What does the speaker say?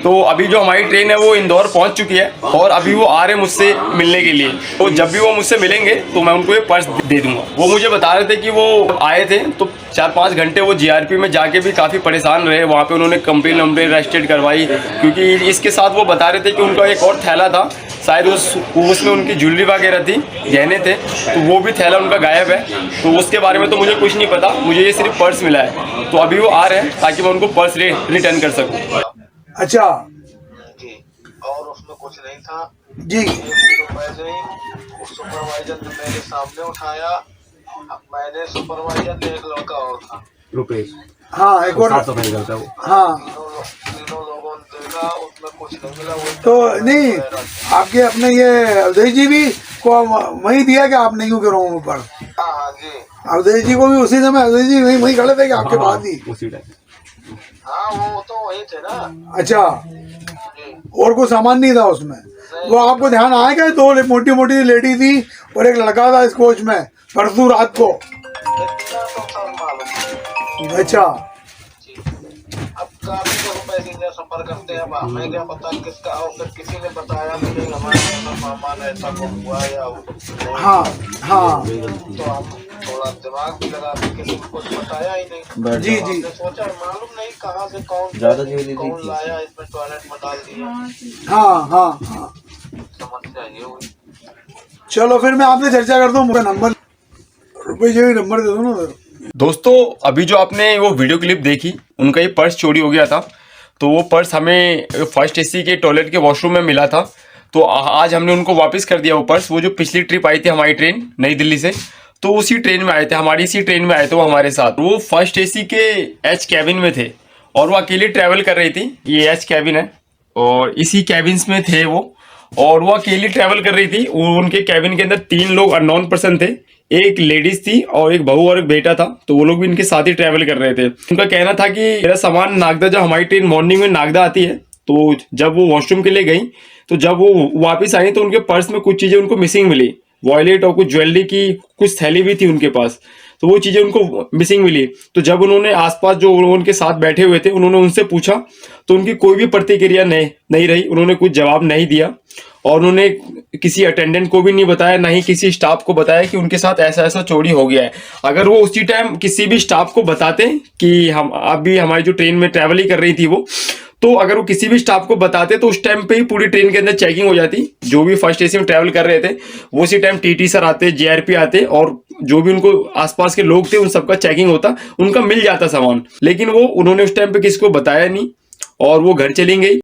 तो अभी जो हमारी ट्रेन है वो इंदौर पहुंच चुकी है और अभी वो आ रहे हैं मुझसे मिलने के लिए। तो जब भी वो मुझसे मिलेंगे तो मैं उनको ये पर्स दे दूंगा। वो मुझे बता रहे थे कि वो आए थे तो 4-5 घंटे वो जीआरपी में जाके भी काफ़ी परेशान रहे। वहाँ पे उन्होंने कंप्लेन रजिस्टर्ड करवाई, क्योंकि इसके साथ वो बता रहे थे कि उनका एक और थैला था, शायद उसमें उनकी ज्वेलरी वगैरह थी, गहने थे, तो वो भी थैला उनका गायब है। तो उसके बारे में तो मुझे कुछ नहीं पता, मुझे ये सिर्फ पर्स मिला है। तो अभी वो आ रहे हैं ताकि मैं उनको पर्स रिटर्न कर सकूँ। अच्छा जी, और उसमें कुछ नहीं था जी। सुपरवाइजर ने मेरे सामने उठाया। मैंने सुपरवाइजर ने एक लड़का और था रुपेश, हाँ एक और सफाई करता हूँ। हाँ तीनों लोगों ने देखा, उसमें कुछ नहीं मिला। वो तो नहीं, आपके अपने ये अवधेश जी भी को वही दिया कि आप नहीं क्यों करो ऊपर? हाँ जी, अवधेश जी को भी उसी समय अवधेश जी वही खड़े थे कि आपके बाद ही? उसी टाइम हाँ वो तो वही थे ना अच्छा, जी। और कोई सामान नहीं था उसमें? वो आपको ध्यान आया क्या? दो मोटी मोटी लेडी थी और एक लड़का था इस कोच में परसों रात को? इतना तो सर मालूम। अच्छा जी, अब काफी लोग पैसेंजर सफर करते हैं, अब हमें क्या पता किसका, और फिर किसी ने बताया कि नहीं हमारे ऐसा सामान ऐसा को हुआ या नहीं। हाँ हाँ तो हम थोड़ा दिमाग भी लगा के किसी को कुछ बताया ही नहीं। जी जी। हमने सोचा मालूम नहीं कहाँ से कौन कौन लाया, इसमें टॉयलेट में डाल दिया। हाँ हाँ हाँ। समस्या ये हुई। चलो फिर मैं आपसे चर्चा करता हूँ। मुझे नंबर रुपये जी नंबर दे दो ना सर। दोस्तों अभी जो आपने वो वीडियो क्लिप देखी, उनका ये पर्स चोरी हो गया था। तो वो पर्स हमें फर्स्ट एसी के टॉयलेट के वॉशरूम में मिला था। तो आज हमने उनको वापस कर दिया वो पर्स। वो जो पिछली ट्रिप आई थी हमारी ट्रेन नई दिल्ली से, तो उसी ट्रेन में आए थे, हमारी इसी ट्रेन में आए थे वो हमारे साथ। वो फर्स्ट एसी के एच कैबिन में थे और वो अकेले ट्रैवल कर रही थी। ये एच कैबिन है और इसी कैबिन्स में थे वो, और वो अकेली ट्रैवल कर रही थी। उनके कैबिन के अंदर 3 लोग अननोन पर्सन थे, एक लेडीज थी और एक बहू और एक बेटा था। तो वो लोग भी इनके साथ ही ट्रैवल कर रहे थे। उनका कहना था कि मेरा सामान नागदा, जब हमारी ट्रेन मॉर्निंग में नागदा आती है, तो जब वो वॉशरूम के लिए गई तो जब वो वापस आई तो उनके पर्स में कुछ चीज़ें उनको मिसिंग मिली, वॉलेट और कुछ ज्वेलरी की कुछ थैली भी थी उनके पास। तो वो चीज़ें उनको मिसिंग मिली। तो जब उन्होंने आसपास जो उनके साथ बैठे हुए थे उन्होंने उनसे पूछा तो उनकी कोई भी प्रतिक्रिया नहीं रही, उन्होंने कुछ जवाब नहीं दिया और उन्होंने किसी अटेंडेंट को भी नहीं बताया, ना ही किसी स्टाफ को बताया कि उनके साथ ऐसा ऐसा चोरी हो गया है। अगर वो उसी टाइम किसी भी स्टाफ को बताते कि हम अभी हमारी जो ट्रेन में ट्रैवल ही कर रही थी वो, तो अगर वो किसी भी स्टाफ को बताते तो उस टाइम पे ही पूरी ट्रेन के अंदर चेकिंग हो जाती। जो भी फर्स्ट एसी में ट्रैवल कर रहे थे वो उसी टाइम टीटी सर आते, जीआरपी आते और जो भी उनको आसपास के लोग थे उन सबका चेकिंग होता, उनका मिल जाता सामान। लेकिन वो उन्होंने उस टाइम पे किसी को बताया नहीं और वो घर चली गई।